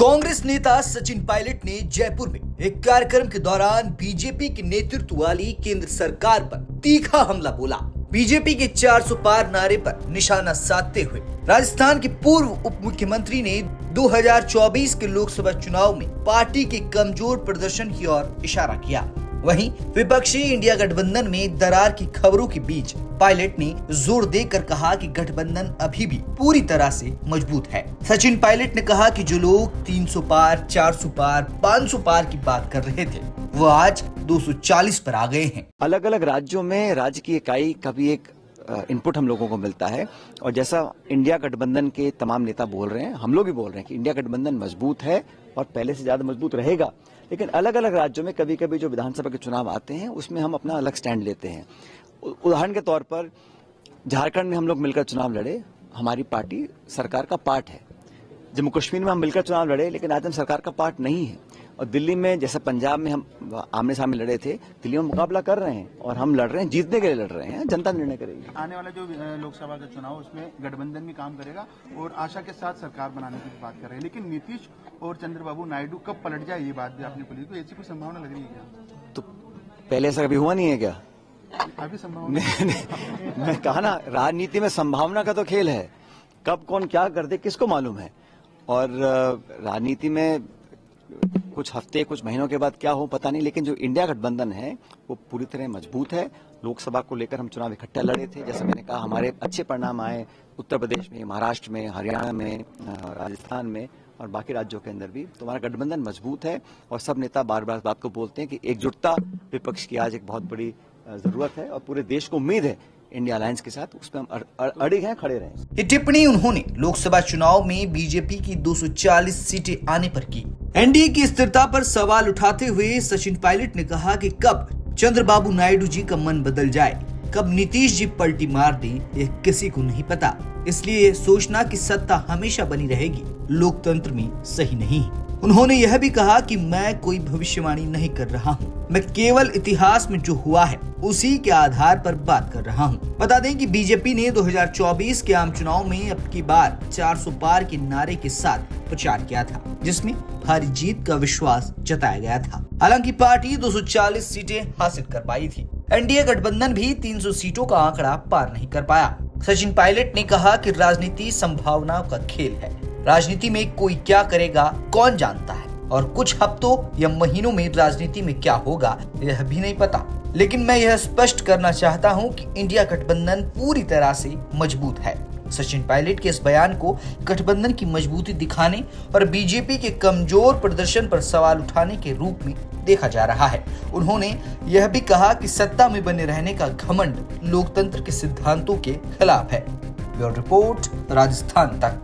कांग्रेस नेता सचिन पायलट ने जयपुर में एक कार्यक्रम के दौरान बीजेपी के नेतृत्व वाली केंद्र सरकार पर तीखा हमला बोला। बीजेपी के 400 पार नारे पर निशाना साधते हुए राजस्थान के पूर्व उप मुख्यमंत्री ने 2024 के लोकसभा चुनाव में पार्टी के कमजोर प्रदर्शन की ओर इशारा किया। वहीं विपक्षी इंडिया गठबंधन में दरार की खबरों के बीच पायलट ने जोर देकर कहा कि गठबंधन अभी भी पूरी तरह से मजबूत है। सचिन पायलट ने कहा कि जो लोग 300 पार, 400 पार, 500 पार की बात कर रहे थे वो आज 240 पर आ गए हैं। अलग अलग राज्यों में राज्य की इकाई का भी एक इनपुट हम लोगों को मिलता है और जैसा इंडिया गठबंधन के तमाम नेता बोल रहे हैं, हम लोग भी बोल रहे हैं कि इंडिया गठबंधन मजबूत है और पहले से ज्यादा मजबूत रहेगा। लेकिन अलग अलग राज्यों में कभी कभी जो विधानसभा के चुनाव आते हैं उसमें हम अपना अलग स्टैंड लेते हैं। उदाहरण के तौर पर झारखंड में हम लोग मिलकर चुनाव लड़े, हमारी पार्टी सरकार का पार्ट है। जम्मू कश्मीर में हम मिलकर चुनाव लड़े लेकिन आज हम सरकार का पार्ट नहीं है। और दिल्ली में जैसे पंजाब में हम आमने सामने लड़े थे, दिल्ली में मुकाबला कर रहे हैं और हम लड़ रहे हैं, जीतने के लिए लड़ रहे हैं, जनता निर्णय करेगी। आने वाला जो लोकसभा का चुनाव उसमें गठबंधन भी काम करेगा और आशा के साथ सरकार बनाने की बात कर रहे हैं। लेकिन नीतीश और चंद्रबाबू नायडू कब पलट जाए ये बात भी आपने बोली, तो ऐसी कोई संभावना लग रही है क्या? तो पहले ऐसा कभी हुआ नहीं है क्या? अभी संभावना मैं कहा ना, राजनीति में संभावना का तो खेल है, कब कौन क्या कर दे किसको मालूम है। और राजनीति में कुछ हफ्ते कुछ महीनों के बाद क्या हो पता नहीं, लेकिन जो इंडिया गठबंधन है वो पूरी तरह मजबूत है। लोकसभा को लेकर हम चुनाव इकट्ठा लड़े थे, जैसे मैंने कहा हमारे अच्छे परिणाम आए उत्तर प्रदेश में, महाराष्ट्र में, हरियाणा में, राजस्थान में और बाकी राज्यों के अंदर भी। तो हमारा गठबंधन मजबूत है और सब नेता बार बार बात को बोलते हैं कि एकजुटता विपक्ष की आज एक बहुत बड़ी जरूरत है और पूरे देश को उम्मीद है इंडिया अलायंस के साथ उसमें हम अड़िग हैं, खड़े रहें। ये टिप्पणी उन्होंने लोकसभा चुनाव में बीजेपी की 240 सीटें आने पर की। एनडीए की स्थिरता पर सवाल उठाते हुए सचिन पायलट ने कहा कि कब चंद्रबाबू नायडू जी का मन बदल जाए, कब नीतीश जी पलटी मार दें, यह किसी को नहीं पता। इसलिए सोचना कि सत्ता हमेशा बनी रहेगी लोकतंत्र में सही नहीं है। उन्होंने यह भी कहा कि मैं कोई भविष्यवाणी नहीं कर रहा हूं, मैं केवल इतिहास में जो हुआ है उसी के आधार पर बात कर रहा हूं। बता दें कि बीजेपी ने 2024 के आम चुनाव में अब की बार 400 पार के नारे के साथ प्रचार किया था, जिसमें भारी जीत का विश्वास जताया गया था। हालांकि पार्टी 240 सीटें हासिल कर पाई थी। एनडीए गठबंधन भी 300 सीटों का आंकड़ा पार नहीं कर पाया। सचिन पायलट ने कहा कि राजनीति संभावनाओं का खेल है, राजनीति में कोई क्या करेगा कौन जानता है और कुछ हफ्तों या महीनों में राजनीति में क्या होगा यह भी नहीं पता। लेकिन मैं यह स्पष्ट करना चाहता हूं कि इंडिया गठबंधन पूरी तरह से मजबूत है। सचिन पायलट के इस बयान को गठबंधन की मजबूती दिखाने और बीजेपी के कमजोर प्रदर्शन पर सवाल उठाने के रूप में देखा जा रहा है। उन्होंने यह भी कहा कि सत्ता में बने रहने का घमंड लोकतंत्र के सिद्धांतों के खिलाफ है। ब्यूरो रिपोर्ट, राजस्थान तक।